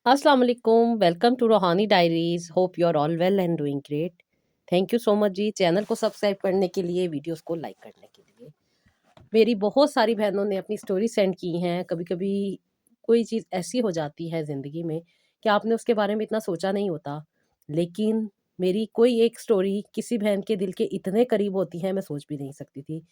अस्सलाम वालेकुम, welcome to Roohani diaries. Hope you are all well and doing great. Thank you so much जी, channel को subscribe करने के लिए, वीडियोस को लाइक करने के लिए। मेरी बहुत सारी बहनों ने अपनी स्टोरी सेंड की हैं। कभी-कभी कोई चीज़ ऐसी हो जाती है ज़िंदगी में कि आपने उसके बारे में इतना सोचा नहीं होता, लेकिन मेरी कोई एक स्टोरी किसी बहन के दिल के इतने करीब होती है, मैं सोच भी नहीं सकती थी।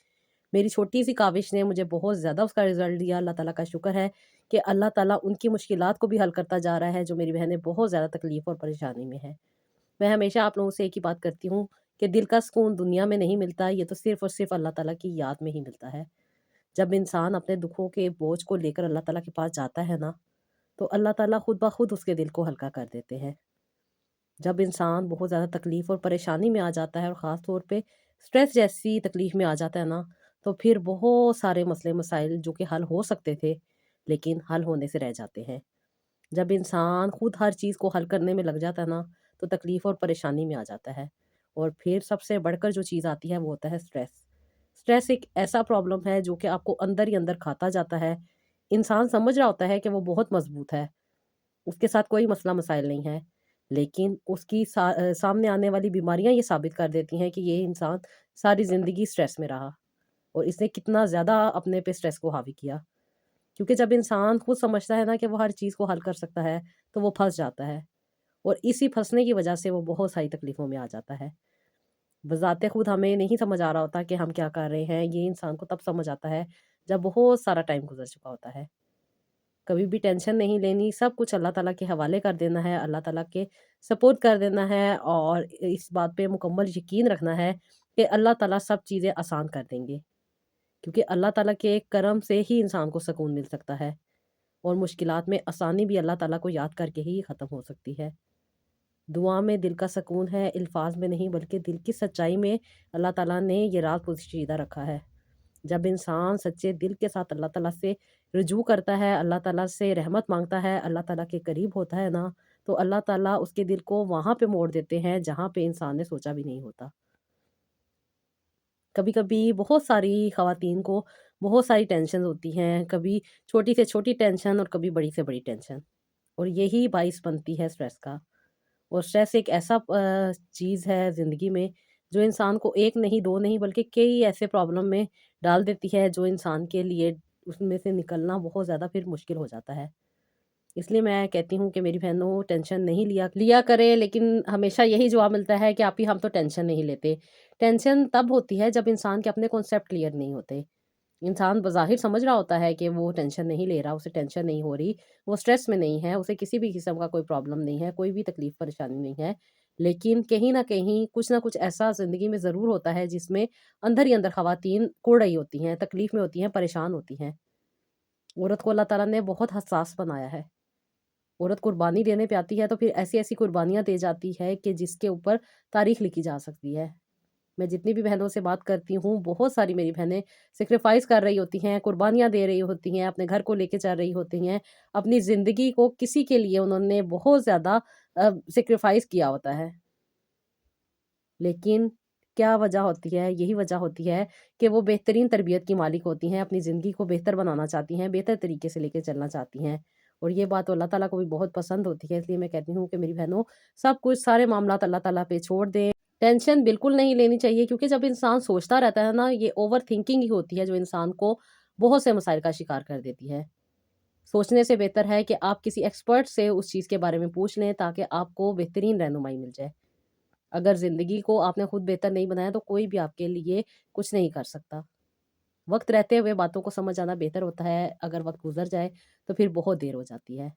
मेरी छोटी-सी काविश ने मुझे बहुत ज़्यादा उसका रिज़ल्ट दिया। अल्लाह ताला का शुक्र है कि अल्लाह ताला उनकी मुश्किलात को भी हल करता जा रहा है, जो मेरी बहनें बहुत ज़्यादा तकलीफ़ और परेशानी में हैं। मैं हमेशा आप लोगों से एक ही बात करती हूँ कि दिल का सुकून दुनिया में नहीं मिलता, ये तो सिर्फ़ और सिर्फ़ अल्लाह ताला की याद में ही मिलता है। जब इंसान अपने दुखों के बोझ को लेकर अल्लाह ताला के पास जाता है ना, तो अल्लाह ताला खुद ब खुद उसके दिल को हल्का कर देते हैं। जब इंसान बहुत ज़्यादा तकलीफ़ और परेशानी में आ जाता है और ख़ास तौर पे स्ट्रेस जैसी तकलीफ़ में आ जाता है ना, तो फिर बहुत सारे मसले मसाइल जो कि हल हो सकते थे, लेकिन हल होने से रह जाते हैं। जब इंसान खुद हर चीज़ को हल करने में लग जाता है ना, तो तकलीफ़ और परेशानी में आ जाता है। और फिर सबसे बढ़कर जो चीज़ आती है वो होता है स्ट्रेस। स्ट्रेस एक ऐसा प्रॉब्लम है जो कि आपको अंदर ही अंदर खाता जाता है। इंसान समझ रहा होता है कि वो बहुत मज़बूत है, उसके साथ कोई मसला मसाइल नहीं है, लेकिन उसकी सामने आने वाली बीमारियाँ ये साबित कर देती हैं कि ये इंसान सारी ज़िंदगी स्ट्रेस में रहा और इसने कितना ज़्यादा अपने पे स्ट्रेस को हावी किया। क्योंकि जब इंसान खुद समझता है ना कि वो हर चीज़ को हल कर सकता है, तो वो फँस जाता है और इसी फँसने की वजह से वो बहुत सारी तकलीफ़ों में आ जाता है। बज़ाते खुद हमें नहीं समझ आ रहा होता कि हम क्या कर रहे हैं, ये इंसान को तब समझ आता है, जब बहुत सारा टाइम गुज़र चुका होता है। कभी भी टेंशन नहीं लेनी, सब कुछ अल्लाह ताला के हवाले कर देना है, अल्लाह ताला के सपुर्द कर देना है और इस बात पे मुकम्मल यकीन रखना है कि अल्लाह ताला सब चीज़ें आसान कर देंगे। क्योंकि अल्लाह ताला के करम से ही इंसान को सुकून मिल सकता है और मुश्किलात में आसानी भी अल्लाह ताला को याद करके ही ख़त्म हो सकती है। दुआ में दिल का सुकून है, अल्फाज में नहीं बल्कि दिल की सच्चाई में अल्लाह ताला ने ये राज पोशीदा रखा है। जब इंसान सच्चे दिल के साथ अल्लाह ताला से रुजू करता है, अल्लाह ताला से रहमत माँगता है, अल्लाह ताला के करीब होता है ना, तो अल्लाह ताला उसके दिल को वहाँ पे मोड़ देते हैं जहाँ पे इंसान ने सोचा भी नहीं होता। कभी-कभी बहुत सारी ख़वातीन को बहुत सारी टेंशन होती हैं, कभी छोटी से छोटी टेंशन और कभी बड़ी से बड़ी टेंशन और यही बाइस बनती है स्ट्रेस का। और स्ट्रेस एक ऐसा चीज़ है ज़िंदगी में जो इंसान को एक नहीं, दो नहीं बल्कि कई ऐसे प्रॉब्लम में डाल देती है जो इंसान के लिए उसमें से निकलना बहुत ज़्यादा फिर मुश्किल हो जाता है। इसलिए मैं कहती हूँ कि मेरी बहनों टेंशन नहीं लिया लिया करें, लेकिन हमेशा यही जवाब मिलता है कि आप ही हम तो टेंशन नहीं लेते। टेंशन तब होती है जब इंसान के अपने कॉन्सेप्ट क्लियर नहीं होते। इंसान बज़ाहिर समझ रहा होता है कि वो टेंशन नहीं ले रहा, उसे टेंशन नहीं हो रही, वो स्ट्रेस में नहीं है, उसे किसी भी किस्म का कोई प्रॉब्लम नहीं है, कोई भी तकलीफ़ परेशानी नहीं है। लेकिन कहीं न कहीं कुछ न कुछ ऐसा ज़िंदगी में ज़रूर होता है जिसमें अंदर ही अंदर ख़वातीन कुढ़ रही होती हैं, तकलीफ़ में होती हैं, परेशान होती हैं। औरत को अल्लाह ताला ने बहुत हसास बनाया है। औरत कुर्बानी देने पे आती है तो फिर ऐसी-ऐसी कुर्बानियाँ दे जाती है कि जिसके ऊपर तारीख़ लिखी जा सकती है। मैं जितनी भी बहनों से बात करती हूँ, बहुत सारी मेरी बहनें सैक्रिफ़ाइस कर रही होती हैं, कुर्बानियाँ दे रही होती हैं, अपने घर को लेके चल रही होती हैं। अपनी ज़िंदगी को किसी के लिए उन्होंने बहुत ज़्यादा सैक्रिफ़ाइस किया होता है। लेकिन क्या वजह होती है? यही वजह होती है कि वो बेहतरीन तरबियत की मालिक होती हैं, अपनी ज़िंदगी को बेहतर बनाना चाहती हैं, बेहतर तरीके से लेके चलना चाहती हैं। और ये बात तो अल्लाह ताला को भी बहुत पसंद होती है, इसलिए मैं कहती हूँ कि मेरी बहनों, सब कुछ सारे मामलात अल्लाह ताला पे छोड़ दें। टेंशन बिल्कुल नहीं लेनी चाहिए क्योंकि जब इंसान सोचता रहता है ना, ये ओवर थिंकिंग ही होती है जो इंसान को बहुत से मसाइल का शिकार कर देती है। सोचने से बेहतर है कि आप किसी एक्सपर्ट से उस चीज़ के बारे में पूछ लें ताकि आपको बेहतरीन रहनुमाई मिल जाए। अगर ज़िंदगी को आपने खुद बेहतर नहीं बनाया तो कोई भी आपके लिए कुछ नहीं कर सकता। वक़्त रहते हुए बातों को समझ आना बेहतर होता है, अगर वक़्त गुज़र जाए तो फिर बहुत देर हो जाती है।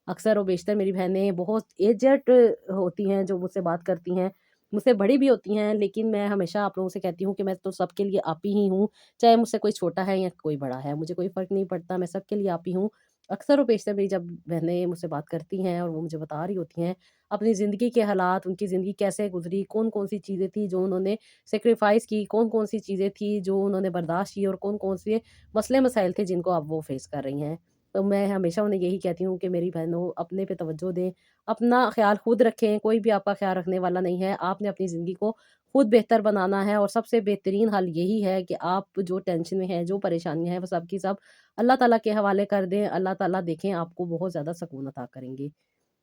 अक्सर और बेशतर मेरी बहनें बहुत एजेड होती हैं जो मुझसे बात करती हैं, मुझसे बड़ी भी होती हैं, लेकिन मैं हमेशा आप लोगों से कहती हूँ कि मैं तो सबके लिए आप ही हूँ, चाहे मुझसे कोई छोटा है या कोई बड़ा है, मुझे कोई फ़र्क नहीं पड़ता, मैं सबके लिए आप ही हूँ। अक्सर और बेशतर मेरी जब बहनें मुझसे बात करती हैं और वो मुझे बता रही होती हैं, अपनी ज़िंदगी के हालात, उनकी ज़िंदगी कैसे गुज़री, कौन-कौन सी चीज़ें थी जो उन्होंने सैक्रिफ़ाइस की, कौन-कौन सी चीज़ें थी जो उन्होंने बर्दाश्त की और कौन-कौन से मसले-मसाइल थे जिनको अब वो फ़ेस कर रही हैं। تو मैं हमेशा उन्हें यही कहती हूँ कि मेरी बहनों अपने पे तवज्जो दें, अपना ख़्याल खुद रखें, कोई भी आपका ख़्याल रखने वाला नहीं है। आपने अपनी ज़िंदगी को खुद बेहतर बनाना है और सबसे बेहतरीन हल यही है कि आप जो टेंशन में हैं, जो परेशानियाँ हैं, वो सब की सब अल्लाह ताला के हवाले कर दें। अल्लाह ताला देखें आपको बहुत ज़्यादा सुकून अता करेंगे।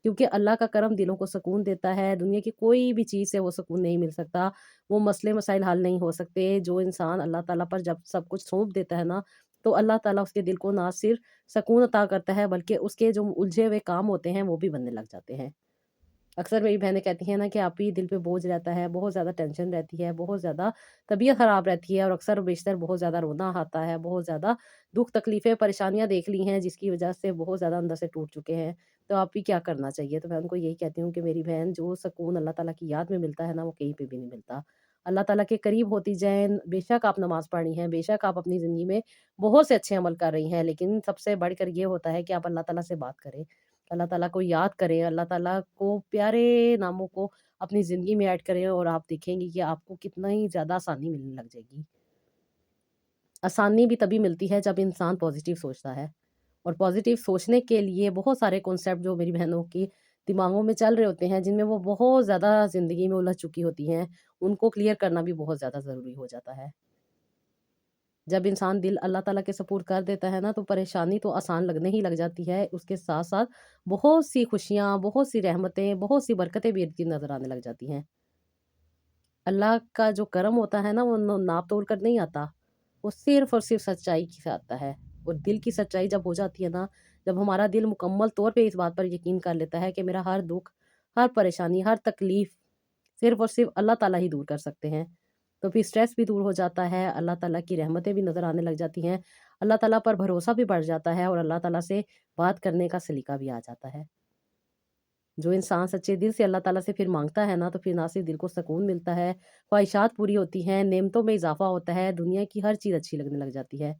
क्योंकि अल्लाह का करम दिलों को सुकून देता है, दुनिया की कोई भी चीज़ से वो सुकून नहीं मिल सकता, वो मसले-मसाइल हल नहीं हो सकते। जो इंसान अल्लाह ताला पर जब सब कुछ सौंप देता है ना, तो अल्लाह ताला उसके दिल को ना सिर्फ़ सुकून अता करता है, बल्कि उसके जो उलझे हुए काम होते हैं, वो भी बनने लग जाते हैं। अक्सर मेरी बहनें कहती हैं ना कि आप ही दिल पे बोझ रहता है, बहुत ज़्यादा टेंशन रहती है, बहुत ज़्यादा तबीयत ख़राब रहती है और अक्सर बेशतर बहुत ज़्यादा रोना आता है, बहुत ज़्यादा दुःख तकलीफ़ें, परेशानियाँ देख ली हैं जिसकी वज़ह से बहुत ज़्यादा अंदर से टूट चुके हैं। तो आप ही क्या करना चाहिए? तो मैं उनको यही कहती हूँ कि मेरी बहन जो सुकून अल्लाह ताला की याद में मिलता है ना, वो कहीं पे भी नहीं मिलता। अल्लाह ताला के करीब होती जाएँ, बेशक आप नमाज़ पढ़ रही हैं, बेशक आप अपनी ज़िंदगी में बहुत से अच्छे अमल कर रही हैं, लेकिन सबसे बढ़कर ये होता है कि आप अल्लाह ताला से बात करें। अल्लाह ताला को याद करें, अल्लाह ताला को प्यारे नामों को अपनी ज़िंदगी में ऐड करें और आप देखेंगी कि आपको कितना ही ज़्यादा आसानी मिलने लग जाएगी। आसानी भी तभी मिलती है जब इंसान पॉज़िटिव सोचता है और पॉज़िटिव सोचने के लिए बहुत सारे कॉन्सेप्ट जो मेरी बहनों की दिमागों में चल रहे होते हैं, जिनमें वो बहुत ज़्यादा ज़िंदगी में उलझ चुकी होती हैं, उनको क्लियर करना भी बहुत ज़्यादा ज़रूरी हो जाता है। जब इंसान दिल अल्लाह ताला के सुपुर्द कर देता है ना, तो परेशानी तो आसान लगने ही लग जाती है। उसके साथ-साथ बहुत सी खुशियाँ, बहुत सी रहमतें, बहुत सी बरकतें भी इर्द-गिर्द नज़र आने लग जाती हैं। अल्लाह का जो करम होता है ना, वो नाप-तोल कर नहीं आता। वो सिर्फ़ और सिर्फ़ सच्चाई से आता है और दिल की सच्चाई जब हो जाती है ना, जब हमारा दिल मुकम्मल तौर पे इस बात पर यकीन कर लेता है कि मेरा हर दुःख, हर परेशानी, हर तकलीफ़ सिर्फ़ और सिर्फ़ अल्लाह ताला ही दूर कर सकते हैं। तो फिर स्ट्रेस भी दूर हो जाता है, अल्लाह ताला की रहमतें भी नज़र आने लग जाती हैं, अल्लाह ताला पर भरोसा भी बढ़ जाता है और अल्लाह ताला से बात करने का सलीका भी आ जाता है। जो इंसान सच्चे दिल से अल्लाह ताला से फिर माँगता है ना, तो फिर ना सिर्फ़ दिल को सुकून मिलता है, ख्वाहिशात पूरी होती हैं, नेमतों में इज़ाफ़ा होता है, दुनिया की हर चीज़ अच्छी लगने लग जाती है।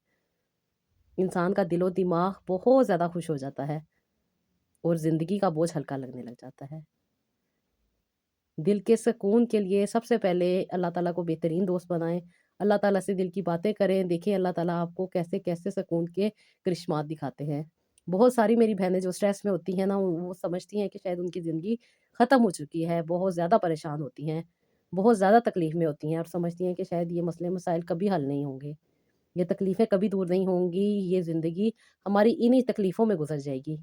इंसान का दिलो-दिमाग बहुत ज़्यादा खुश हो जाता है और ज़िंदगी का बोझ हल्का लगने लग जाता है। दिल के सुकून के लिए सबसे पहले अल्लाह ताला को बेहतरीन दोस्त बनाएँ। अल्लाह ताला से दिल की बातें करें, देखें अल्लाह ताला आपको कैसे-कैसे सुकून के करिश्मात दिखाते हैं। बहुत सारी मेरी बहनें जो स्ट्रेस में होती हैं ना, वो समझती हैं कि शायद उनकी ज़िंदगी ख़त्म हो चुकी है, बहुत ज़्यादा परेशान होती हैं, बहुत ज़्यादा तकलीफ़ में होती हैं और समझती हैं कि शायद ये मसले-मसाइल कभी हल नहीं होंगे, ये तकलीफ़ें कभी दूर नहीं होंगी, ये ज़िंदगी हमारी इन्हीं तकलीफ़ों में गुज़र जाएगी।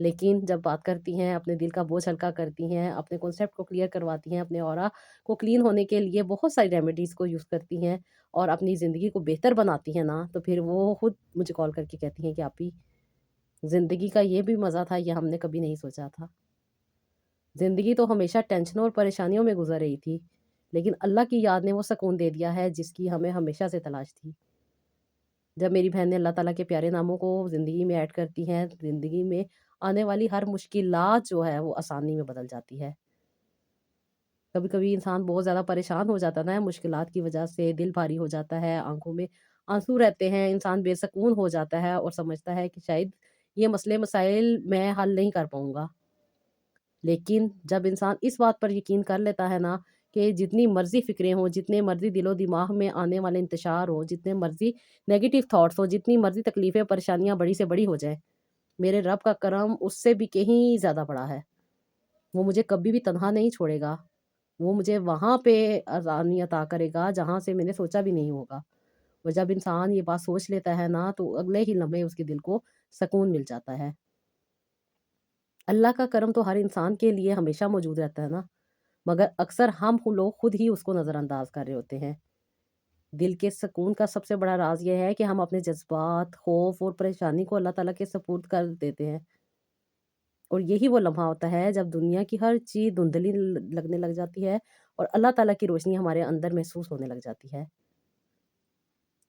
लेकिन जब बात करती हैं, अपने दिल का बोझ हल्का करती हैं, अपने कॉन्सेप्ट को क्लियर करवाती हैं, अपने ऑरा को क्लीन होने के लिए बहुत सारी रेमेडीज़ को यूज़ करती हैं और अपनी ज़िंदगी को बेहतर बनाती हैं ना, तो फिर वो खुद मुझे कॉल करके कहती हैं कि आपी ज़िंदगी का ये भी मज़ा था, ये हमने कभी नहीं सोचा था। ज़िंदगी तो हमेशा टेंशनों और परेशानियों में गुज़र रही थी, लेकिन अल्लाह की याद ने वो सुकून दे दिया है जिसकी हमें हमेशा से तलाश थी। जब मेरी बहनें अल्लाह ताला के प्यारे नामों को ज़िंदगी में ऐड करती हैं, ज़िंदगी में आने वाली हर मुश्किलात जो है वो आसानी में बदल जाती है। कभी-कभी इंसान बहुत ज़्यादा परेशान हो जाता है ना मुश्किलात की वज़ह से, दिल भारी हो जाता है, आँखों में आँसू रहते हैं, इंसान बेसुकून हो जाता है और समझता है कि शायद ये मसले-मसाइल मैं हल नहीं कर पाऊँगा। लेकिन जब इंसान इस बात पर यकीन कर लेता है ना कि जितनी मर्ज़ी फ़िक्रें हों, जितने मर्ज़ी दिलो-दिमाग में आने वाले इंतशार हों, जितने मर्ज़ी नेगेटिव थॉट्स हों, जितनी मर्ज़ी तकलीफ़ें, परेशानियाँ बड़ी से बड़ी हो जाएँ, मेरे रब का करम उससे भी कहीं ज़्यादा बड़ा है। वो मुझे कभी भी तन्हा नहीं छोड़ेगा। वो मुझे वहाँ पे आज़ादी अता करेगा जहाँ से मैंने सोचा भी नहीं होगा। और जब इंसान ये बात सोच लेता है ना, तो अगले ही लम्हे उसके दिल को सुकून मिल जाता है। अल्लाह का करम तो हर इंसान के लिए हमेशा मौजूद रहता है ना, मगर अक्सर हम लोग खुद ही उसको नज़रअंदाज कर रहे होते हैं। दिल के सुकून का सबसे बड़ा राज़ ये है कि हम अपने जज़्बात, खौफ़ और परेशानी को अल्लाह ताला के सुपुर्द कर देते हैं। और यही वो लम्हा होता है जब दुनिया की हर चीज़ धुंधली लगने लग जाती है और अल्लाह ताला की रोशनी हमारे अंदर महसूस होने लग जाती है।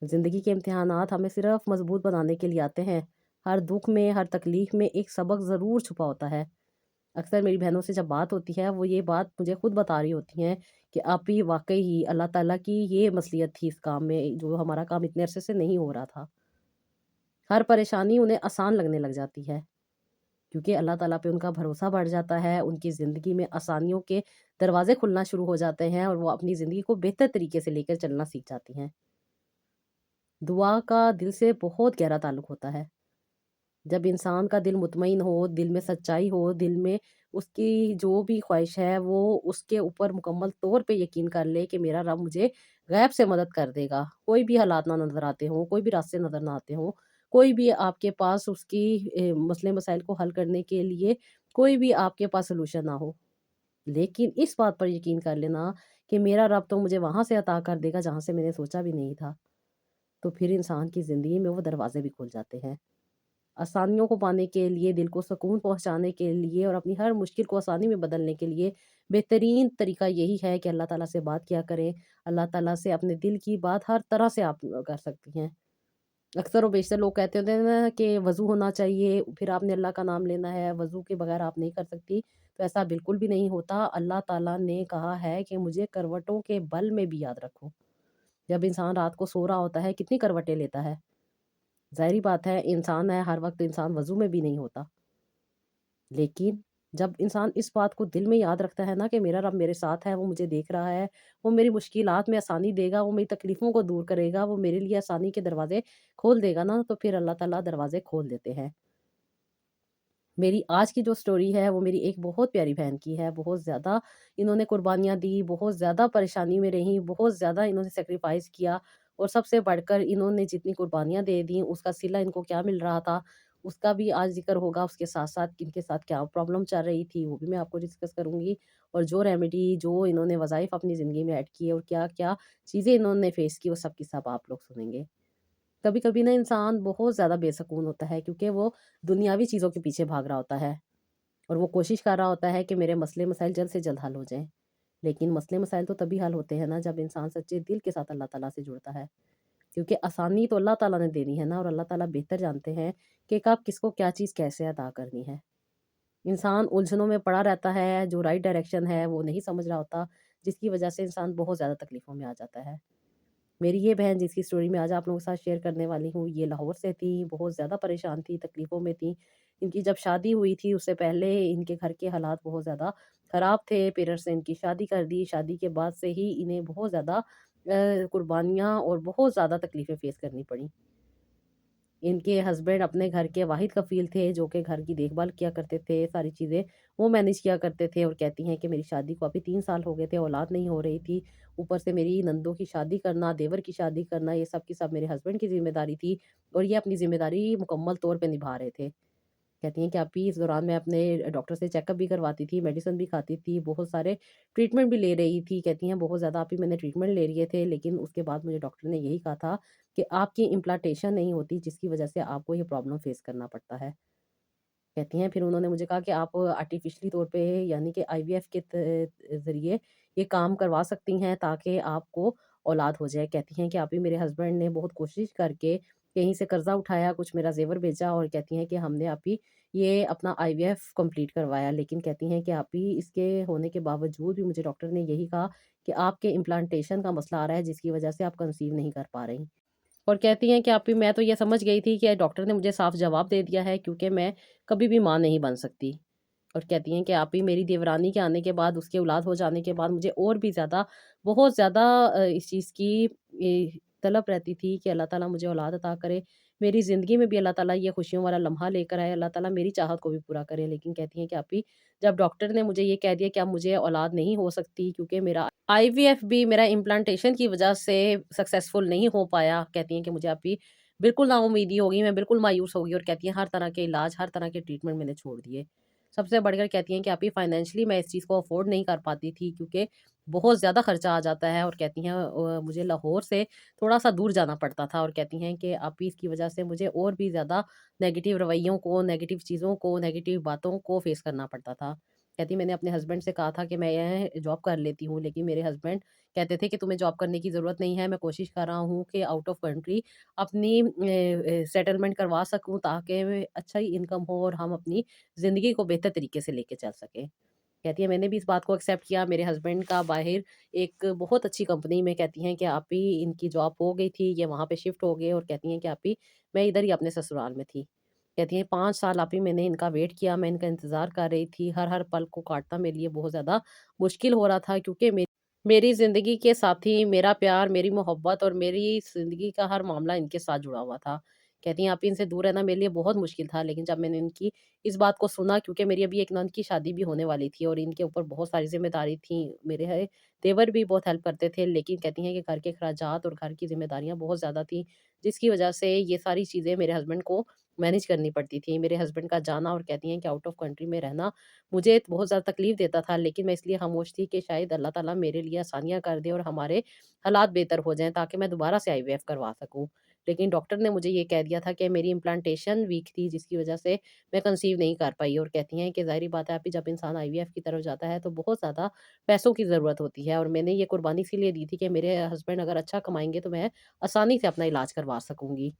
ज़िंदगी के इम्तिहानात हमें सिर्फ़ मज़बूत बनाने के लिए आते हैं। हर दुःख में, हर तकलीफ़ में एक सबक ज़रूर छुपा होता है। अक्सर मेरी बहनों से जब बात होती है, वो ये बात मुझे खुद बता रही होती हैं कि आप ही वाक़ई ही अल्लाह ताला की ये मसलियत थी इस काम में, जो हमारा काम इतने अरसे से नहीं हो रहा था। हर परेशानी उन्हें आसान लगने लग जाती है, क्योंकि अल्लाह ताला पे उनका भरोसा बढ़ जाता है, उनकी ज़िंदगी में आसानियों के दरवाज़े खुलना शुरू हो जाते हैं और वो अपनी ज़िंदगी को बेहतर तरीके से लेकर चलना सीख जाती हैं। दुआ का दिल से बहुत गहरा ताल्लुक होता है। जब इंसान का दिल मुतमईन हो, दिल में सच्चाई हो, दिल में उसकी जो भी ख्वाहिश है वो उसके ऊपर मुकम्मल तौर पे यकीन कर ले कि मेरा रब मुझे गैब से मदद कर देगा। कोई भी हालात ना नज़र आते हों, कोई भी रास्ते नज़र ना आते हों, कोई भी आपके पास उसकी मसले मसाइल को हल करने के लिए कोई भी आपके पास सॉल्यूशन ना हो। लेकिन इस बात पर यकीन कर लेना कि मेरा रब तो मुझे वहाँ से अता कर देगा जहाँ से मैंने सोचा भी नहीं था। तो फिर इंसान की ज़िंदगी में वो दरवाज़े भी खुल जाते हैं। आसानियों को पाने के लिए, दिल को सुकून पहुँचाने के लिए और अपनी हर मुश्किल को आसानी में बदलने के लिए बेहतरीन तरीका यही है कि अल्लाह ताला से बात किया करें। अल्लाह ताला से अपने दिल की बात हर तरह से आप कर सकती हैं। अक्सर और बेशतर लोग कहते होते हैं ना कि वज़ू होना चाहिए, फिर आपने अल्लाह का नाम लेना है, वज़ू के बगैर आप नहीं कर सकती। तो ऐसा बिल्कुल भी नहीं होता। अल्लाह ताला ने कहा है कि मुझे करवटों के बल में भी याद रखो। जब इंसान रात को सो रहा होता है, कितनी करवटें लेता है। ज़ाहिर-सी बात है, इंसान है, हर वक़्त इंसान वज़ू में भी नहीं होता। लेकिन जब इंसान इस बात को दिल में याद रखता है ना कि मेरा रब मेरे साथ है, वो मुझे देख रहा है, वो मेरी मुश्किलात में आसानी देगा, वो मेरी तकलीफ़ों को दूर करेगा, वो मेरे लिए आसानी के दरवाज़े खोल देगा ना, तो फिर अल्लाह ताला दरवाज़े खोल देते हैं। मेरी आज की जो स्टोरी है, वो मेरी एक बहुत प्यारी बहन की है। बहुत ज़्यादा इन्होंने कुर्बानियाँ दी, बहुत ज़्यादा परेशानी में रहीं, बहुत ज़्यादा इन्होंने सैक्रिफ़ाइस किया और सबसे बढ़कर इन्होंने जितनी कुर्बानियाँ दे दी, उसका सिला इनको क्या मिल रहा था, उसका भी आज ज़िक्र होगा। उसके साथ-साथ इनके साथ क्या प्रॉब्लम चल रही थी, वो भी मैं आपको डिस्कस करूँगी और जो रेमेडी, जो इन्होंने वज़ाइफ़ अपनी ज़िंदगी में ऐड किए और क्या-क्या चीज़ें इन्होंने फ़ेस की, वो सब की सब आप लोग सुनेंगे। कभी-कभी ना इंसान बहुत ज़्यादा बेसुकून होता है क्योंकि वो दुनियावी चीज़ों के पीछे भाग रहा होता है और वो कोशिश कर रहा होता है कि मेरे मसले मसाइल जल्द से जल्द हल हो जाएँ। लेकिन मसले मसाइल तो तभी हल होते हैं ना जब इंसान सच्चे दिल के साथ अल्लाह ताला से जुड़ता है। क्योंकि आसानी तो अल्लाह ताला ने देनी है ना और अल्लाह ताला बेहतर जानते हैं कि कब किसको क्या चीज़ कैसे अदा करनी है। इंसान उलझनों में पड़ा रहता है, जो राइट डायरेक्शन है वो नहीं समझ रहा होता, जिसकी वजह से इंसान बहुत ज़्यादा तकलीफ़ों में आ जाता है। मेरी ये बहन जिसकी स्टोरी मैं आज आप लोगों के साथ शेयर करने वाली हूँ, ये लाहौर से थी, बहुत ज़्यादा परेशान थी, तकलीफ़ों में थी। इनकी जब शादी हुई थी, उससे पहले इनके घर के हालात बहुत ज़्यादा ख़राब थे। पेरेंट्स ने इनकी शादी कर दी, शादी के बाद से ही इन्हें बहुत ज़्यादा कुर्बानियाँ और बहुत ज़्यादा तकलीफ़ें फ़ेस करनी पड़ी। इनके हस्बैंड अपने घर के वाहिद कफ़ील थे, जो कि घर की देखभाल किया करते थे, सारी चीज़ें वो मैनेज किया करते थे और कहती हैं कि मेरी शादी को अभी 3 साल हो गए थे, औलाद नहीं हो रही थी। ऊपर से मेरी नंदों की शादी करना, देवर की शादी करना, ये सब की सब मेरे हस्बैंड की ज़िम्मेदारी थी और ये अपनी ज़िम्मेदारी मुकम्मल तौर पे निभा रहे थे। कहती हैं कि अभी इस दौरान मैं अपने डॉक्टर से चेकअप भी करवाती थी, मेडिसिन भी खाती थी, बहुत सारे ट्रीटमेंट भी ले रही थी। कहती हैं बहुत ज़्यादा आप ही मैंने ट्रीटमेंट ले लिए थे, लेकिन उसके बाद मुझे डॉक्टर ने यही कहा था कि आपकी इम्प्लांटेशन नहीं होती जिसकी वज़ह से आपको ये प्रॉब्लम फ़ेस करना पड़ता है। कहती हैं फिर उन्होंने मुझे कहा कि आप आर्टिफ़िशियली तौर पे यानी कि आईवीएफ के ज़रिए ये काम करवा सकती हैं ताकि आपको औलाद हो जाए। कहती हैं कि अभी मेरे हस्बैंड ने बहुत कोशिश करके कहीं से कर्ज़ा उठाया, कुछ मेरा ज़ेवर बेचा और कहती हैं कि हमने अभी ये अपना आईवीएफ कंप्लीट करवाया। लेकिन कहती हैं कि अभी इसके होने के बावजूद भी मुझे डॉक्टर ने यही कहा कि आपके इम्प्लांटेशन का मसला आ रहा है जिसकी वज़ह से आप कंसीव नहीं कर पा रही। और कहती हैं कि आप ही मैं तो ये समझ गई थी कि डॉक्टर ने मुझे साफ जवाब दे दिया है क्योंकि मैं कभी भी माँ नहीं बन सकती। और कहती हैं कि आप ही मेरी देवरानी के आने के बाद, उसकी औलाद हो जाने के बाद मुझे और भी ज़्यादा बहुत ज़्यादा इस चीज़ की तलब रहती थी कि अल्लाह ताला मुझे औलाद अता करे। मेरी ज़िंदगी में भी अल्लाह ताला ये खुशियों वाला लम्हा लेकर आए, अल्लाह ताला मेरी चाहत को भी पूरा करे। लेकिन कहती हैं कि आप ही जब डॉक्टर ने मुझे ये कह दिया कि अब मुझे औलाद नहीं हो सकती क्योंकि मेरा आईवीएफ भी मेरा इम्प्लांटेशन की वजह से सक्सेसफुल नहीं हो पाया। कहती हैं कि मुझे अभी बिल्कुल नाउम्मीदी हो गई, मैं बिल्कुल मायूस हो गई और कहती हैं हर तरह के इलाज, हर तरह के ट्रीटमेंट मैंने छोड़ दिए। सबसे बढ़कर कहती हैं कि अभी फाइनेंशियली मैं इस चीज़ को अफ़ोर्ड नहीं कर पाती थी क्योंकि बहुत ज़्यादा खर्चा आ जाता है और कहती हैं मुझे लाहौर से थोड़ा-सा दूर जाना पड़ता था और कहती हैं कि अभी इसकी वजह से मुझे और भी ज़्यादा नेगेटिव रवैयों को, नेगेटिव चीज़ों को, नेगेटिव बातों को फ़ेस करना पड़ता था। कहती मैंने अपने हस्बैंड से कहा था कि मैं यह जॉब कर लेती हूँ, लेकिन मेरे हस्बैंड कहते थे कि तुम्हें जॉब करने की ज़रूरत नहीं है, मैं कोशिश कर रहा हूँ कि आउट ऑफ कंट्री अपनी सेटलमेंट करवा सकूँ ताकि अच्छा ही इनकम हो और हम अपनी ज़िंदगी को बेहतर तरीके से लेके चल सकें। कहती है मैंने भी इस बात को एक्सेप्ट किया, मेरे हस्बैंड का बाहिर एक बहुत अच्छी कंपनी में कहती हैं कि आप ही इनकी जॉब हो गई थी, ये वहाँ पे शिफ्ट हो गए और कहती हैं कि आप ही मैं इधर ही अपने ससुराल में थी। कहती हैं 5 साल आप ही मैंने इनका वेट किया, मैं इनका इंतज़ार कर रही थी, हर-हर पल को काटना मेरे लिए बहुत ज़्यादा मुश्किल हो रहा था क्योंकि मेरी ज़िंदगी के साथी, मेरा प्यार, मेरी मोहब्बत और मेरी ज़िंदगी का हर मामला इनके साथ जुड़ा हुआ था। कहती हैं आप इनसे दूर रहना मेरे लिए बहुत मुश्किल था, लेकिन जब मैंने इनकी इस बात को सुना, क्योंकि मेरी अभी एक नंद की शादी भी होने वाली थी और इनके ऊपर बहुत सारी ज़िम्मेदारी थी। मेरे देवर भी बहुत हेल्प करते थे, लेकिन कहती हैं कि घर के अखराजात और घर की ज़िम्मेदारियाँ बहुत ज़्यादा थी, जिसकी वजह से ये सारी चीज़ें मेरे हस्बैंड को मैनेज करनी पड़ती थी। मेरे हस्बैंड का जाना और कहती हैं कि आउट ऑफ कंट्री में रहना मुझे बहुत ज़्यादा तकलीफ़ देता था, लेकिन मैं इसलिए खामोश थी कि शायद अल्लाह ताला मेरे लिए आसानियाँ कर दे और हमारे हालात बेहतर हो जाएँ, ताकि मैं दोबारा से आईवीएफ करवा सकूँ। लेकिन डॉक्टर ने मुझे ये कह दिया था कि मेरी इम्प्लांटेशन वीक थी, जिसकी वजह से मैं कंसीव नहीं कर पाई, और कहती हैं कि ज़ाहिर-सी बात है अभी जब इंसान आईवीएफ की तरफ जाता है तो बहुत ज़्यादा पैसों की ज़रूरत होती है, और मैंने ये कुर्बानी इसीलिए दी थी कि मेरे हस्बैंड अगर अच्छा कमाएँगे तो मैं आसानी से अपना इलाज करवा सकूँगी।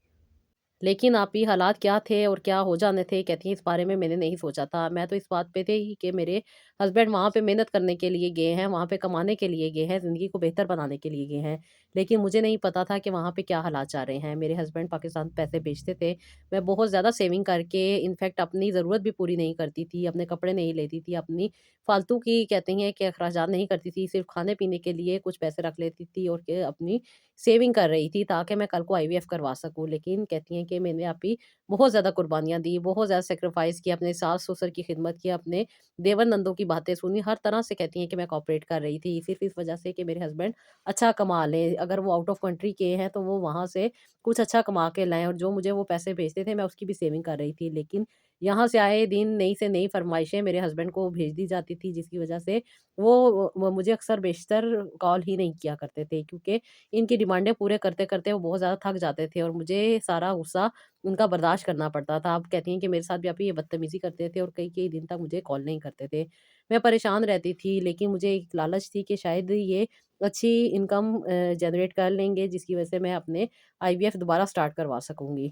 लेकिन आप ये हालात क्या थे और क्या हो जाने थे, कहती हैं इस बारे में मैंने नहीं सोचा था। मैं तो इस बात पे थी कि मेरे हस्बैंड वहाँ पे मेहनत करने के लिए गए हैं, वहाँ पे कमाने के लिए गए हैं, ज़िंदगी को बेहतर बनाने के लिए गए हैं। लेकिन मुझे नहीं पता था कि वहाँ पे क्या हालात चल रहे हैं। मेरे हस्बैंड पाकिस्तान पैसे भेजते थे, मैं बहुत ज़्यादा सेविंग करके इनफैक्ट अपनी ज़रूरत भी पूरी नहीं करती थी, अपने कपड़े नहीं लेती थी, अपनी फालतू की कहती हैं कि अखराजात नहीं करती थी, सिर्फ़ खाने-पीने के लिए कुछ पैसे रख लेती थी और के अपनी सेविंग कर रही थी ताकि मैं कल को आईवीएफ करवा सकूँ। लेकिन कहती हैं कि मैंने अभी बहुत ज़्यादा कुर्बानियाँ दी, बहुत ज़्यादा सैक्रिफ़ाइस किया, अपने सास-ससुर की खिदमत की, अपने देवर-नंदों की बातें सुनी, हर तरह से कहती हैं कि मैं कोऑपरेट कर रही थी, सिर्फ़ इस वजह से कि मेरे हस्बैंड अच्छा कमा लें। अगर वो आउट ऑफ कंट्री के हैं तो वो वहाँ से कुछ अच्छा कमा के लाएँ, और जो मुझे वो पैसे भेजते थे मैं उसकी भी सेविंग कर रही थी। लेकिन यहाँ से आए दिन नई से नई फ़रमाइशें मेरे हस्बैंड को भेज दी जाती थी, जिसकी वजह से वो मुझे अक्सर बेशतर कॉल ही नहीं किया करते थे, क्योंकि इनकी डिमांडें पूरे करते-करते वो बहुत ज़्यादा थक जाते थे और मुझे सारा गुस्सा उनका बर्दाश्त करना पड़ता था। अब कहती हैं कि मेरे साथ भी आप ये बदतमीज़ी करते थे और कई-कई दिन तक मुझे कॉल नहीं करते थे। मैं परेशान रहती थी, लेकिन मुझे एक लालच थी कि शायद ये अच्छी इनकम जनरेट कर लेंगे, जिसकी वजह से मैं अपने आईवीएफ दोबारा स्टार्ट करवा सकूँगी।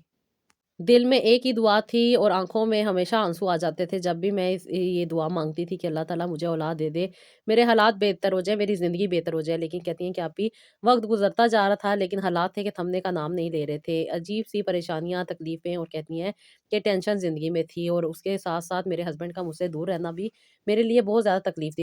दिल में एक ही दुआ थी और आँखों में हमेशा आँसू आ जाते थे जब भी मैं ये दुआ माँगती थी कि अल्लाह ताला मुझे औलाद दे दे, मेरे हालात बेहतर हो जाएँ, मेरी ज़िंदगी बेहतर हो जाए। लेकिन कहती हैं कि अभी वक़्त गुज़रता जा रहा था, लेकिन हालात थे कि थमने का नाम नहीं ले रहे थे। अजीब-सी परेशानियाँ, तकलीफ़ें, और कहती हैं कि टेंशन ज़िंदगी में थी, और उसके साथ-साथ मेरे हस्बैंड का मुझसे दूर रहना भी मेरे लिए बहुत ज़्यादा तकलीफ़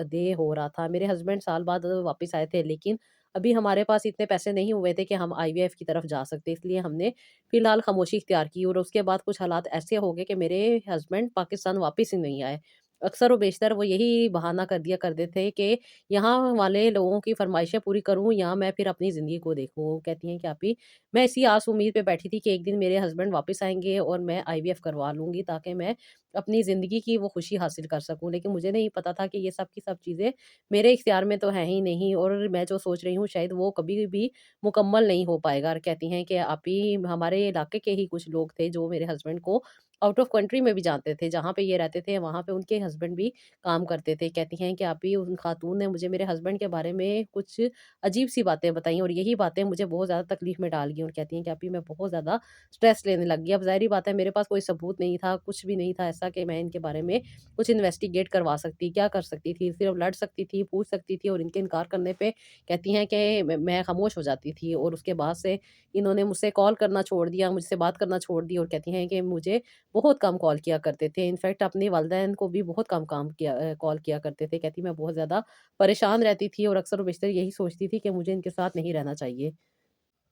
दे हो रहा था। मेरे हस्बैंड साल बाद वापस आए थे, लेकिन अभी हमारे पास इतने पैसे नहीं हुए थे कि हम आईवीएफ की तरफ जा सकते, इसलिए हमने फिलहाल खामोशी इख्तियार की, और उसके बाद कुछ हालात ऐसे हो गए कि मेरे हस्बैंड पाकिस्तान वापस ही नहीं आए। अक्सर व बेशतर वो यही बहाना कर दिया करते थे कि यहाँ वाले लोगों की फ़रमाइशें पूरी करूँ या मैं फिर अपनी ज़िंदगी को देखूँ। वो कहती हैं कि आप ही मैं इसी आस उम्मीद पे बैठी थी कि एक दिन मेरे हस्बैंड वापस आएँगे और मैं आईवीएफ करवा लूँगी, ताकि मैं अपनी ज़िंदगी की वो खुशी हासिल कर सकूँ। लेकिन मुझे नहीं पता था कि ये सब की सब चीज़ें मेरे इख्तियार में तो हैं ही नहीं, और मैं जो सोच रही हूँ शायद वो कभी भी मुकम्मल नहीं हो पाएगा। और कहती हैं कि आप ही हमारे इलाके के ही कुछ लोग थे जो मेरे हस्बैंड को आउट ऑफ कंट्री में भी जानते थे, जहाँ पे ये रहते थे वहाँ पे उनके हस्बैंड भी काम करते थे। कहती हैं कि आप ही उन खातून ने मुझे मेरे हस्बैंड के बारे में कुछ अजीब-सी बातें बताई, और यही बातें मुझे बहुत ज़्यादा तकलीफ़ में डाल गई, और कहती हैं कि आप ही मैं बहुत ज़्यादा स्ट्रेस लेने लग गई। अब ज़ाहिर-सी बात है मेरे पास कोई सबूत नहीं था, कुछ भी नहीं था ऐसा कि मैं इनके बारे में कुछ इन्वेस्टिगेट करवा सकती, क्या कर सकती थी? सिर्फ़ लड़ सकती थी, पूछ सकती थी, और इनके इनकार करने पे कहती हैं कि मैं खामोश हो जाती थी, और उसके बाद से इन्होंने मुझसे कॉल करना छोड़ दिया, मुझसे बात करना छोड़ दी, और कहती हैं कि मुझे बहुत कम कॉल किया करते थे। इनफैक्ट अपनी वालिदैन को भी बहुत कम कॉल किया करते थे। कहती मैं बहुत ज़्यादा परेशान रहती थी और अक्सर और बेशतर यही सोचती थी कि मुझे इनके साथ नहीं रहना चाहिए।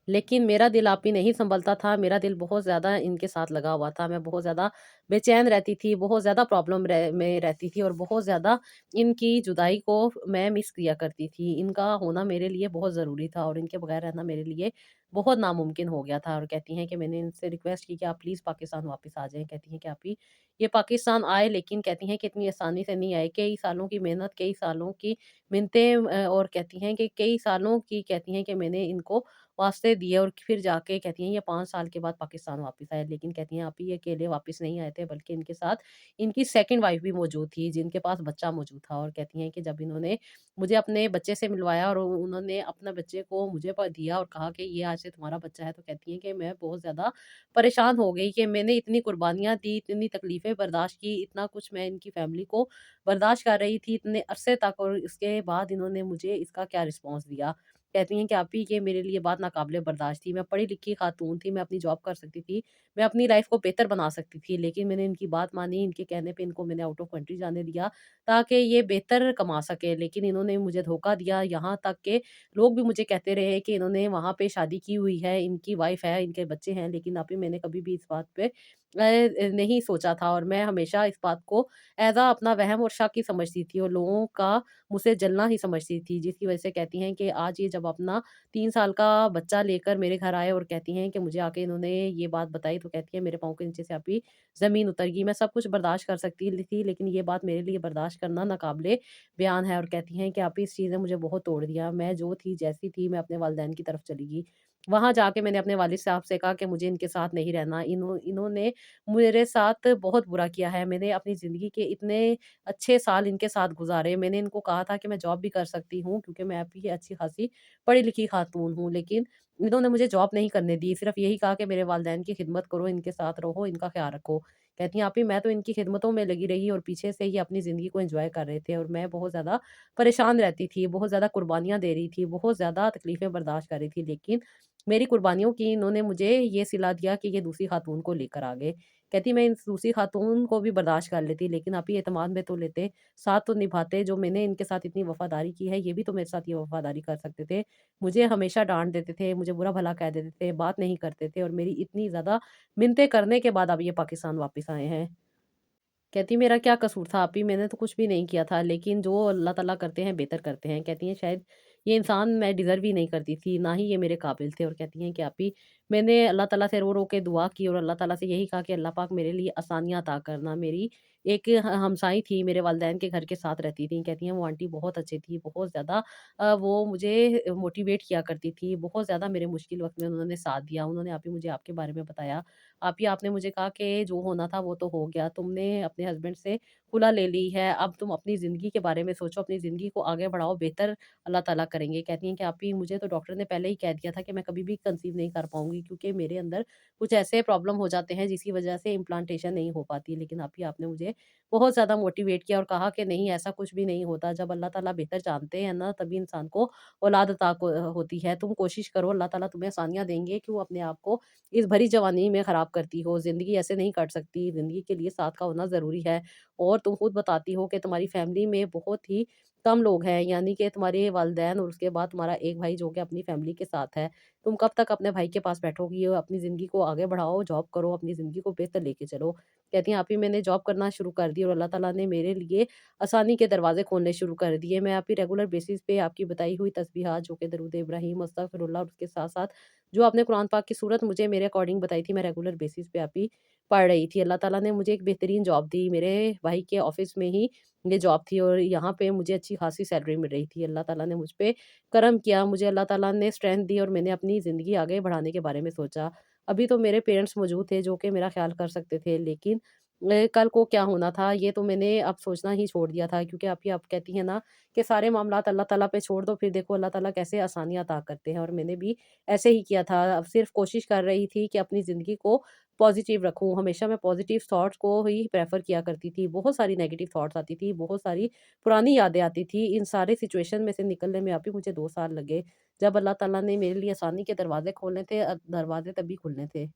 लेकिन मेरा दिल आप ही नहीं सँभलता था, मेरा दिल बहुत ज़्यादा इनके साथ लगा हुआ था। मैं बहुत ज़्यादा बेचैन रहती थी, बहुत ज़्यादा प्रॉब्लम में रहती थी, और बहुत ज़्यादा इनकी जुदाई को मैं मिस किया करती थी। इनका होना मेरे लिए बहुत ज़रूरी था, और इनके बगैर रहना मेरे लिए बहुत नामुमकिन हो गया था। और कहती हैं कि मैंने इनसे रिक्वेस्ट की कि आप प्लीज़ पाकिस्तान वापस आ जाएँ। कहती हैं कि आप ही ये पाकिस्तान आए, लेकिन कहती हैं कि इतनी आसानी से नहीं आए। कई सालों की मेहनत, कई सालों की मिन्नतें, और कहती हैं कि कई सालों की कहती हैं कि मैंने इनको वास्ते दिए, और फिर जाके कहती हैं ये 5 साल के बाद पाकिस्तान वापस आए। लेकिन कहती हैं आप ही ये अकेले वापस नहीं आए थे, बल्कि इनके साथ इनकी सेकंड वाइफ भी मौजूद थी, जिनके पास बच्चा मौजूद था। और कहती हैं कि जब इन्होंने मुझे अपने बच्चे से मिलवाया और उन्होंने अपना बच्चे को मुझे दिया और कहा कि ये आज से तुम्हारा बच्चा है, तो कहती हैं कि मैं बहुत ज़्यादा परेशान हो गई कि मैंने इतनी कुर्बानियाँ दी, इतनी तकलीफ़ें बर्दाश्त की, इतना कुछ मैं इनकी फैमिली को बर्दाश्त कर रही थी इतने अरसे तक, और इसके बाद इन्होंने मुझे इसका क्या रिस्पॉन्स दिया। कहती हैं कि आप ही ये मेरे लिए बात नाकाबिले बर्दाश्त थी। मैं पढ़ी-लिखी खातून थी, मैं अपनी जॉब कर सकती थी, मैं अपनी लाइफ़ को बेहतर बना सकती थी, लेकिन मैंने इनकी बात मानी, इनके कहने पे इनको मैंने आउट ऑफ कंट्री जाने दिया ताकि ये बेहतर कमा सकें। लेकिन इन्होंने मुझे धोखा दिया, यहाँ तक कि लोग भी मुझे कहते रहे कि इन्होंने वहाँ पे शादी की हुई है, इनकी वाइफ़ है, इनके बच्चे हैं, लेकिन अभी मैंने कभी भी इस बात पे नहीं सोचा था और मैं हमेशा इस बात को ऐज़ अपना वहम और शक ही समझती थी और लोगों का मुझसे जलना ही समझती थी, जिसकी वजह से कहती हैं कि आज ये जब अपना 3 साल का बच्चा लेकर मेरे घर आए और कहती हैं कि मुझे आके इन्होंने ये बात बताई, तो कहती है मेरे पाँव के नीचे से अभी ज़मीन उतर गई। मैं सब कुछ बर्दाश्त कर सकती थी, लेकिन ये बात मेरे लिए बर्दाश्त करना नाकाबिले बयान है और कहती हैं कि आप इस चीज़ ने मुझे बहुत तोड़ दिया। मैं जो थी, जैसी थी, मैं अपने वालिदैन की तरफ चली गई। वहाँ जाके मैंने अपने वालिद साहब से कहा कि मुझे इनके साथ नहीं रहना। इन्होंने मेरे साथ बहुत बुरा किया है। मैंने अपनी ज़िंदगी के इतने अच्छे साल इनके साथ गुज़ारे। मैंने इनको कहा था कि मैं जॉब भी कर सकती हूँ क्योंकि मैं भी अच्छी-खासी पढ़ी-लिखी खातून हूँ। लेकिन इन्होंने मुझे जॉब नहीं करने दी। सिर्फ़ यही कहा कि मेरे वालिदैन की खिदमत करो, इनके साथ रहो, इनका ख़्याल रखो। कहती हैं, "आपी मैं तो इनकी खिदमतों में लगी रही और पीछे से ये अपनी ज़िंदगी को एन्जॉय कर रहे थे और मैं बहुत ज़्यादा परेशान रहती थी, बहुत ज़्यादा कुर्बानियाँ दे रही थी, बहुत ज़्यादा तकलीफ़ें बर्दाश्त कर रही थी। लेकिन मेरी कुर्बानियों की इन्होंने मुझे ये सिला दिया कि ये दूसरी खातून को लेकर आ गए। कहती मैं इस दूसरी खातून को भी बर्दाश्त कर लेती, लेकिन आप ही एतमाद में तो लेते, साथ तो निभाते, जो मैंने इनके साथ इतनी वफ़ादारी की है, ये भी तो मेरे साथ ये वफ़ादारी कर सकते थे। मुझे हमेशा डाँट देते थे, मुझे बुरा-भला कह देते थे, बात नहीं करते थे और मेरी इतनी ज़्यादा मिन्नतें करने के बाद अब ये पाकिस्तान वापस आए हैं। कहती मेरा क्या कसूर था आपी, मैंने तो कुछ भी नहीं किया था, लेकिन जो अल्लाह ताला करते हैं बेहतर करते हैं। कहती हैं शायद ये इंसान मैं डिज़र्व ही नहीं करती थी, ना ही ये मेरे काबिल थे और कहती हैं कि आपी मैंने अल्लाह ताला से रो-रो के दुआ की और अल्लाह ताला से यही कहा कि अल्लाह पाक मेरे लिए आसानियाँ अता करना। मेरी एक हमसाई थी, मेरे वालिदैन के घर के साथ रहती थी। कहती हैं वो आंटी बहुत अच्छी थी, बहुत ज़्यादा वो मुझे मोटिवेट किया करती थी, बहुत ज़्यादा मेरे मुश्किल वक़्त में उन्होंने साथ दिया। उन्होंने आप ही मुझे आपके बारे में बताया आप ही आपने मुझे कहा कि जो होना था वो तो हो गया। तुमने अपने हस्बैंड से खुला ले ली है, अब तुम अपनी ज़िंदगी के बारे में सोचो, अपनी ज़िंदगी को आगे बढ़ाओ, बेहतर अल्लाह ताला करेंगे। कहती हैं कि आप ही मुझे तो डॉक्टर ने पहले ही कह दिया था कि मैं कभी भी कंसीव नहीं कर पाऊँगी क्योंकि मेरे अंदर कुछ ऐसे प्रॉब्लम हो जाते हैं जिसकी वज़ह से इम्प्लांटेशन नहीं हो पाती। लेकिन आप ही आपने मुझे बहुत ज़्यादा मोटिवेट किया और कहा कि नहीं ऐसा कुछ भी नहीं होता। जब अल्लाह ताला बेहतर जानते हैं ना तभी इंसान को औलाद अता को होती है। तुम कोशिश करो अल्लाह ताला तुम्हें आसानियाँ देंगे, क्यों अपने आप को इस भरी जवानी में ख़राब करती हो, ज़िंदगी ऐसे नहीं कट सकती, ज़िंदगी के लिए साथ का होना ज़रूरी है। और तुम खुद बताती हो कि तुम्हारी फ़ैमिली में बहुत ही कम लोग हैं, यानी कि तुम्हारे वालिदैन और उसके बाद तुम्हारा एक भाई जो कि अपनी फ़ैमिली के साथ है। तुम कब तक अपने भाई के पास बैठोगी और अपनी ज़िंदगी को आगे बढ़ाओ, जॉब करो, अपनी ज़िंदगी को बेहतर लेके चलो। कहती हैं, आप ही मैंने जॉब करना शुरू कर दी और अल्लाह ताला ने मेरे लिए आसानी के दरवाज़े खोलने शुरू कर दिए। मैं आप ही रेगुलर बेसिस पे आपकी बताई हुई तस्बीहात जो कि दरूद इब्राहीम, अस्तगफिरुल्लाह और उसके साथ-साथ जो आपने कुरान पाक की सूरत मुझे मेरे अकॉर्डिंग बताई थी, मैं रेगुलर बेसिस पे अभी पढ़ रही थी। अल्लाह ताला ने मुझे एक बेहतरीन जॉब दी। मेरे भाई के ऑफ़िस में ही ये जॉब थी और यहाँ पे मुझे अच्छी-खासी सैलरी मिल रही थी। अल्लाह ताला ने मुझ पे करम किया, मुझे अल्लाह ताला ने स्ट्रेंथ दी और मैंने अपनी ज़िंदगी आगे बढ़ाने के बारे में सोचा। अभी तो मेरे पेरेंट्स मौजूद थे जो कि मेरा ख़्याल कर सकते थे, लेकिन कल को क्या होना था ये तो मैंने अब सोचना ही छोड़ दिया था, क्योंकि आप कहती हैं ना कि सारे मामलात अल्लाह ताला पे छोड़ दो, फिर देखो अल्लाह ताला कैसे आसानियाँ अता करते हैं और मैंने भी ऐसे ही किया था। अब सिर्फ़ कोशिश कर रही थी कि अपनी ज़िंदगी को पॉज़िटिव रखूँ, हमेशा मैं पॉज़िटिव थॉट्स को ही प्रेफ़र किया करती थी। बहुत सारी नेगेटिव थॉट्स आती थी, बहुत सारी पुरानी यादें आती थी। इन सारे सिचुएशन में से निकलने में अभी मुझे 2 साल लगे। जब अल्लाह ताला ने मेरे लिए आसानी के दरवाज़े खोले थे, दरवाज़े तभी खुलने थे।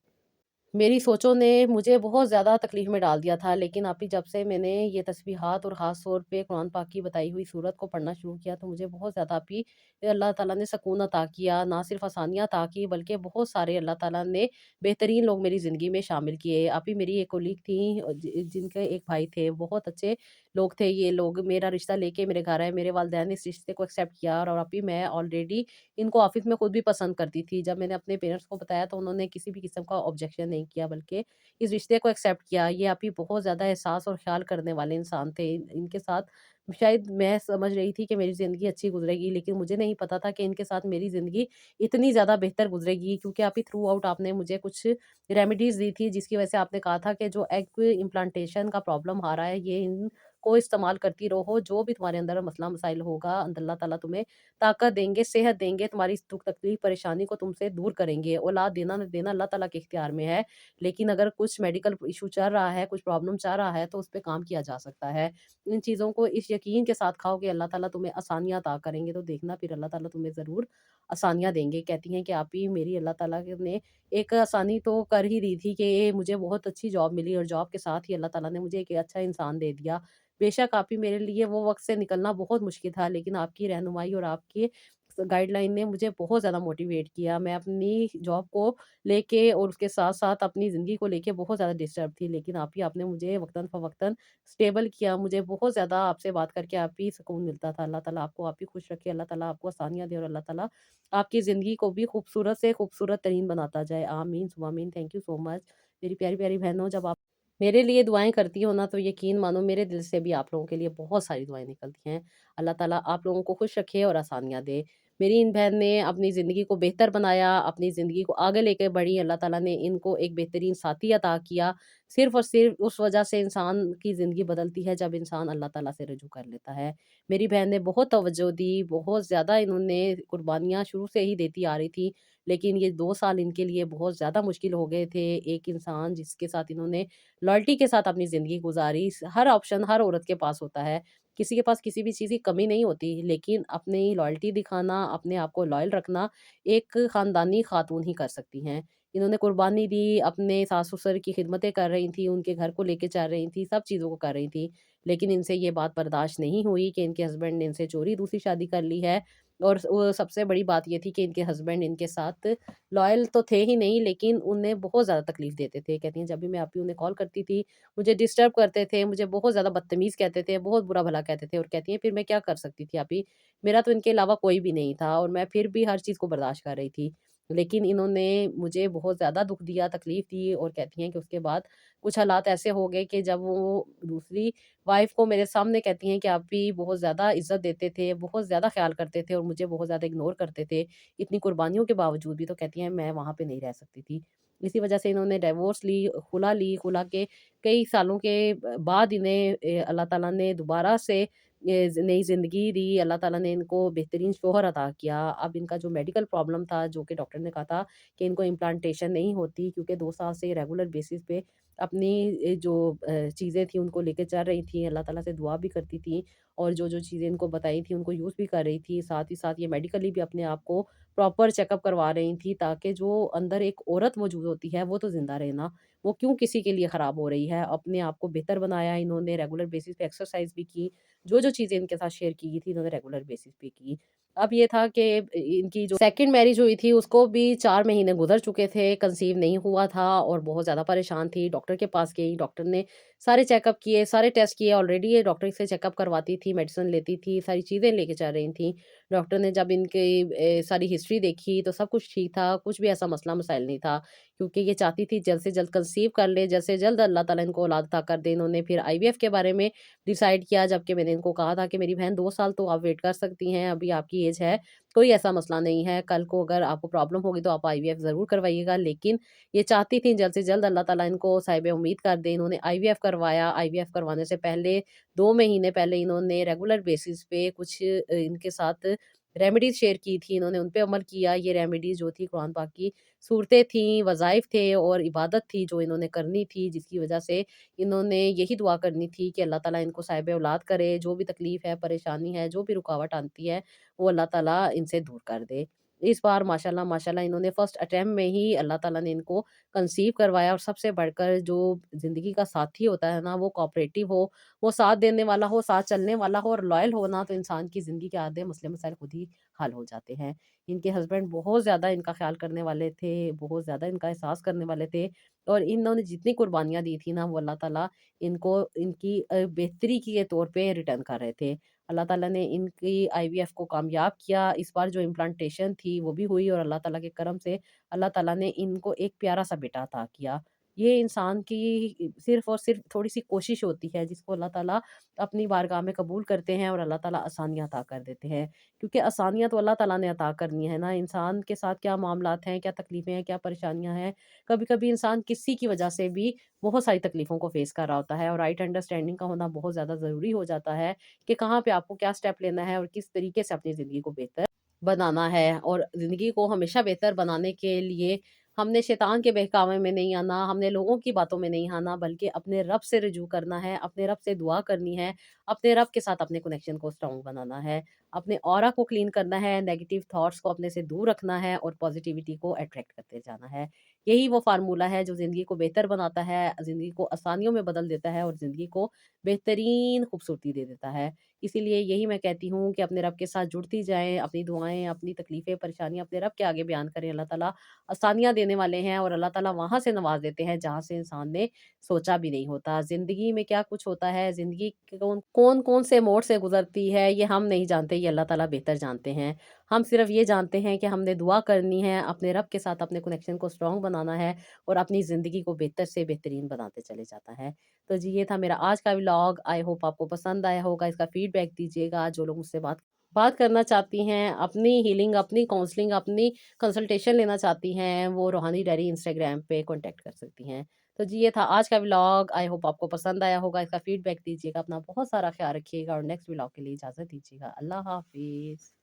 मेरी सोचों ने मुझे बहुत ज़्यादा तकलीफ़ में डाल दिया था, लेकिन अभी जब से मैंने ये तस्बीहात और ख़ास तौर पे कुरान पाक की बताई हुई सूरत को पढ़ना शुरू किया, तो मुझे बहुत ज़्यादा अभी अल्लाह ताला ने सकून अता किया, ना सिर्फ़ आसानियाँ अता की, बल्कि बहुत सारे अल्लाह ताला ने बेहतरीन लोग मेरी ज़िंदगी में शामिल किए। अभी मेरी एक कोलीग थी जिनके एक भाई थे, बहुत अच्छे लोग थे ये लोग, मेरा रिश्ता लेके मेरे घर आए, मेरे वालिदैन ने इस रिश्ते को एक्सेप्ट किया और अभी मैं ऑलरेडी इनको ऑफ़िस में खुद भी पसंद करती थी। जब मैंने अपने पेरेंट्स को बताया तो उन्होंने किसी भी किस्म का ऑब्जेक्शन नहीं किया, बल्कि इस रिश्ते को एक्सेप्ट किया। ये अभी बहुत ज़्यादा एहसास और ख़्याल करने वाले इंसान थे। इनके साथ शायद मैं समझ रही थी कि मेरी ज़िंदगी अच्छी गुज़रेगी, लेकिन मुझे नहीं पता था कि इनके साथ मेरी ज़िंदगी इतनी ज़्यादा बेहतर गुज़रेगी, क्योंकि अभी थ्रू आउट आपने मुझे कुछ रेमेडीज़ दी थी, जिसकी वजह से आपने कहा था कि जो एग इम्प्लांटेशन का प्रॉब्लम आ रहा है, ये इन को इस्तेमाल करती रहो। जो भी तुम्हारे अंदर मसला मसाइल होगा, अल्लाह ताला तुम्हें ताकत देंगे, सेहत देंगे, तुम्हारी इस दुःख तकलीफ परेशानी को तुमसे दूर करेंगे। औलाद देना न देना अल्लाह ताला के इख्तियार में है, लेकिन अगर कुछ मेडिकल इश्यू चल रहा है, कुछ प्रॉब्लम चल रहा है, तो उस पे काम किया जा सकता है। इन चीज़ों को इस यकीन के साथ खाओ कि अल्लाह ताला तुम्हें आसानियाँ अता करेंगे, तो देखना फिर अल्लाह ताला तुम्हें ज़रूर आसानियाँ देंगे। कहती हैं कि आप ही मेरी अल्लाह ताला के ने एक आसानी तो कर ही दी थी कि मुझे बहुत अच्छी जॉब मिली और जॉब के साथ ही अल्लाह ताला ने मुझे एक अच्छा इंसान दे दिया। बेशक आप ही मेरे लिए वो वक़्त से निकलना बहुत मुश्किल था, लेकिन आपकी रहनुमाई और आपकी गाइडलाइन ने मुझे बहुत ज़्यादा मोटिवेट किया। मैं अपनी जॉब को लेके और उसके साथ-साथ अपनी ज़िंदगी को लेके बहुत ज़्यादा डिस्टर्ब थी, लेकिन आप ही आपने मुझे वक़्तन-फ़वक़्तन स्टेबल किया। मुझे बहुत ज़्यादा आपसे बात करके आप ही सुकून मिलता था। अल्लाह ताला आपको आप ही खुश रखे, अल्लाह ताला आपको आसानियाँ दे और अल्लाह ताला आपकी ज़िंदगी को भी खूबसूरत से खूबसूरत तरीन बनाता जाए। आमीन सुम्मा आमीन। Thank you so much. मेरी प्यारी-प्यारी बहनों, जब आप मेरे लिए दुआएँ करती हो ना, तो यकीन मानो मेरे दिल से भी आप लोगों के लिए बहुत सारी दुआएँ निकलती हैं। अल्लाह ताला आप लोगों को खुश रखे और आसानियाँ दे। मेरी इन बहन ने अपनी ज़िंदगी को बेहतर बनाया, अपनी ज़िंदगी को आगे लेके बढ़ी। अल्लाह ताला ने इनको एक बेहतरीन साथी अता किया। सिर्फ़ और सिर्फ़ उस वजह से इंसान की ज़िंदगी बदलती है जब इंसान अल्लाह ताला से रुजू कर लेता है। मेरी बहन ने बहुत तवज्जो दी, बहुत ज़्यादा इन्होंने कुर्बानियाँ शुरू से ही देती आ रही थी। लेकिन ये 2 साल इनके लिए बहुत ज़्यादा मुश्किल हो गए थे। एक इंसान जिसके साथ इन्होंने लॉयल्टी के साथ अपनी ज़िंदगी गुज़ारी, हर ऑप्शन हर औरत के पास होता है। किसी के पास किसी भी चीज़ की कमी नहीं होती, लेकिन अपनी लॉयल्टी दिखाना, अपने आप को लॉयल रखना एक ख़ानदानी ख़ातून ही कर सकती हैं। इन्होंने कुर्बानी दी, अपने सास-ससुर की खिदमतें कर रही थी, उनके घर को लेके चल रही थी, सब चीज़ों को कर रही थी। लेकिन इनसे ये बात बर्दाश्त नहीं हुई कि इनके हस्बैंड ने इनसे चोरी दूसरी शादी कर ली है। और सबसे बड़ी बात ये थी कि इनके हस्बैंड इनके साथ लॉयल तो थे ही नहीं, लेकिन उन्हें बहुत ज़्यादा तकलीफ़ देते थे। कहती हैं जब भी मैं आप ही उन्हें कॉल करती थी, मुझे डिस्टर्ब करते थे, मुझे बहुत ज़्यादा बदतमीज़ कहते थे, बहुत बुरा-भला कहते थे। और कहती हैं फिर मैं क्या कर सकती थी आप ही? मेरा तो इनके अलावा कोई भी नहीं था और मैं फिर भी हर चीज़ को बर्दाश्त कर रही थी। लेकिन इन्होंने मुझे बहुत ज़्यादा दुःख दिया, तकलीफ़ दी और कहती हैं कि उसके बाद कुछ हालात ऐसे हो गए कि जब वो दूसरी वाइफ़ को मेरे सामने कहती हैं कि आप भी बहुत ज़्यादा इज़्ज़त देते थे, बहुत ज़्यादा ख़्याल करते थे और मुझे बहुत ज़्यादा इग्नोर करते थे। इतनी कुर्बानियों के बावजूद भी, तो कहती हैं मैं वहाँ पे नहीं रह सकती थी। इसी वजह से इन्होंने डिवोर्स ली, खुला के कई सालों के बाद इन्हें अल्लाह ताला ने दोबारा से नई ज़िंदगी दी। अल्लाह ताला ने इनको बेहतरीन शौहर अता किया। अब इनका जो मेडिकल प्रॉब्लम था, जो कि डॉक्टर ने कहा था कि इनको इम्प्लांटेशन नहीं होती, क्योंकि 2 साल से रेगुलर बेसिस पे अपनी जो चीज़ें थी उनको लेके चल रही थी, अल्लाह ताला से दुआ भी करती थी और जो चीज़ें इनको बताई थी उनको यूज़ भी कर रही थी। साथ ही साथ ये मेडिकली भी अपने आप को प्रॉपर चेकअप करवा रही थी, ताकि जो अंदर एक औरत मौजूद होती है वो तो ज़िंदा रहे ना, वो क्यों किसी के लिए ख़राब हो रही है। अपने आप को बेहतर बनाया इन्होंने, रेगुलर बेसिस पे एक्सरसाइज़ भी की, जो चीज़ें इनके साथ शेयर की गई थी इन्होंने रेगुलर बेसिस पे की। अब ये था कि इनकी जो सेकंड मैरिज हुई थी उसको भी 4 महीने गुज़र चुके थे, कंसीव नहीं हुआ था और बहुत ज़्यादा परेशान थी। डॉक्टर के पास गई, डॉक्टर ने सारे चेकअप किए, सारे टेस्ट किए। ऑलरेडी ये डॉक्टर से चेकअप करवाती थी, मेडिसिन लेती थी, सारी चीज़ें लेके चल रही थी। डॉक्टर ने जब इनकी सारी हिस्ट्री देखी तो सब कुछ ठीक था, कुछ भी ऐसा मसला मसाइल नहीं था, क्योंकि ये चाहती थी जल्द से जल्द कंसीव कर ले, जल्द से जल्द अल्लाह ताला इनको औलाद अता कर दे। इन्होंने फिर आईवीएफ के बारे में डिसाइड किया, जबकि मैंने इनको कहा था कि मेरी बहन 2 साल तो आप वेट कर सकती हैं, अभी आपकी एज है, कोई ऐसा मसला नहीं है। कल को अगर आपको प्रॉब्लम होगी तो आप आईवीएफ ज़रूर करवाइएगा। लेकिन ये चाहती थी जल्द से जल्द अल्लाह ताला इनको साहिब उम्मीद कर दे। इन्होंने आईवीएफ करवाया। आईवीएफ करवाने से पहले 2 महीने पहले इन्होंने रेगुलर बेसिस पे कुछ इनके साथ रेमेडीज़ शेयर की थी, इन्होंने उन पे अमल किया। ये रेमेडीज़ जो थी कुरान पाक की सूरतें थीं, वज़ाइफ थे और इबादत थी जो इन्होंने करनी थी, जिसकी वजह से इन्होंने यही दुआ करनी थी कि अल्लाह ताला इनको साहिब औलाद करे, जो भी तकलीफ़ है, परेशानी है, जो भी रुकावट आती है, वो अल्लाह ताला इनसे दूर कर दे। इस बार माशाल्लाह माशाल्लाह इन्होंने फर्स्ट अटेम्प्ट में ही अल्लाह ताला ने इनको कंसीव करवाया। और सबसे बढ़कर जो ज़िंदगी का साथी होता है ना, वो कोऑपरेटिव हो, वो साथ देने वाला हो, साथ चलने वाला हो और लॉयल हो ना, तो इंसान की ज़िंदगी के आधे मसले मसाइल खुद ही हल हो जाते हैं। इनके हस्बैंड बहुत ज़्यादा इनका ख़्याल करने वाले थे, बहुत ज़्यादा इनका एहसास करने वाले थे और इन्होंने जितनी कुर्बानियाँ दी थी ना, वो अल्लाह ताला इनको इनकी बेहतरी के तौर पे रिटर्न कर रहे थे। अल्लाह ताला ने इनकी आईवीएफ को कामयाब किया। इस बार जो इम्प्लांटेशन थी वो भी हुई और अल्लाह ताला के करम से अल्लाह ताला ने इनको एक प्यारा-सा बेटा अता किया। ये इंसान की सिर्फ़ और सिर्फ़ थोड़ी-सी कोशिश होती है, जिसको अल्लाह ताला अपनी बारगाह में कबूल करते हैं और अल्लाह ताला आसानियाँ अता कर देते हैं। क्योंकि आसानियाँ तो अल्लाह ताला ने अता करनी है ना, इंसान के साथ क्या मामलात हैं, क्या तकलीफ़ें हैं, क्या परेशानियाँ हैं। कभी-कभी इंसान किसी की वजह से भी बहुत सारी तकलीफ़ों को फ़ेस कर रहा होता है, और राइट अंडरस्टैंडिंग का होना बहुत ज़्यादा ज़रूरी हो जाता है कि कहाँ पे आपको क्या स्टेप लेना है और किस तरीके से अपनी ज़िंदगी को बेहतर बनाना है। और ज़िंदगी को हमेशा बेहतर बनाने के लिए हमने शैतान के बहकावे में नहीं आना, हमने लोगों की बातों में नहीं आना, बल्कि अपने रब से रुजू करना है, अपने रब से दुआ करनी है, अपने रब के साथ अपने कनेक्शन को स्ट्रॉन्ग बनाना है, अपने ऑरा को क्लीन करना है, नेगेटिव थॉट्स को अपने से दूर रखना है और पॉजिटिविटी को अट्रैक्ट करते जाना है। यही वो फ़ॉर्मूला है जो ज़िंदगी को बेहतर बनाता है, ज़िंदगी को आसानियों में बदल देता है और ज़िंदगी को बेहतरीन खूबसूरती दे देता है। इसीलिए यही मैं कहती हूँ कि अपने रब के साथ जुड़ती जाएँ, अपनी दुआएँ, अपनी तकलीफ़ें, परेशानियाँ अपने रब के आगे बयान करें। अल्लाह ताला आसानियाँ देने वाले हैं और अल्लाह ताला वहाँ से नवाज़ देते हैं जहाँ से इंसान ने सोचा भी नहीं होता। ज़िंदगी में क्या कुछ होता है, ज़िंदगी कौन-कौन से मोड़ से गुज़रती है, ये हम नहीं जानते, ये अल्लाह ताला बेहतर जानते हैं। हम सिर्फ़ ये जानते हैं कि हमने दुआ करनी है, अपने रब के साथ अपने कनेक्शन को स्ट्रॉन्ग बनाना है और अपनी ज़िंदगी को बेहतर से बेहतरीन बनाते चले जाता है। तो जी, ये था मेरा आज का व्लॉग। आई होप आपको पसंद आया होगा। इसका फीडबैक दीजिएगा। जो लोग मुझसे बात बात करना चाहती हैं, अपनी हीलिंग, अपनी काउंसलिंग, अपनी कंसल्टेशन लेना चाहती हैं, वो रूहानी डायरी इंस्टाग्राम पे कॉन्टैक्ट कर सकती हैं। तो जी, ये था आज का व्लॉग। आई होप आपको पसंद आया होगा। इसका फीडबैक दीजिएगा। अपना बहुत सारा ख़्याल रखिएगा और नेक्स्ट व्लॉग के लिए इजाज़त दीजिएगा। अल्लाह हाफ़िज़।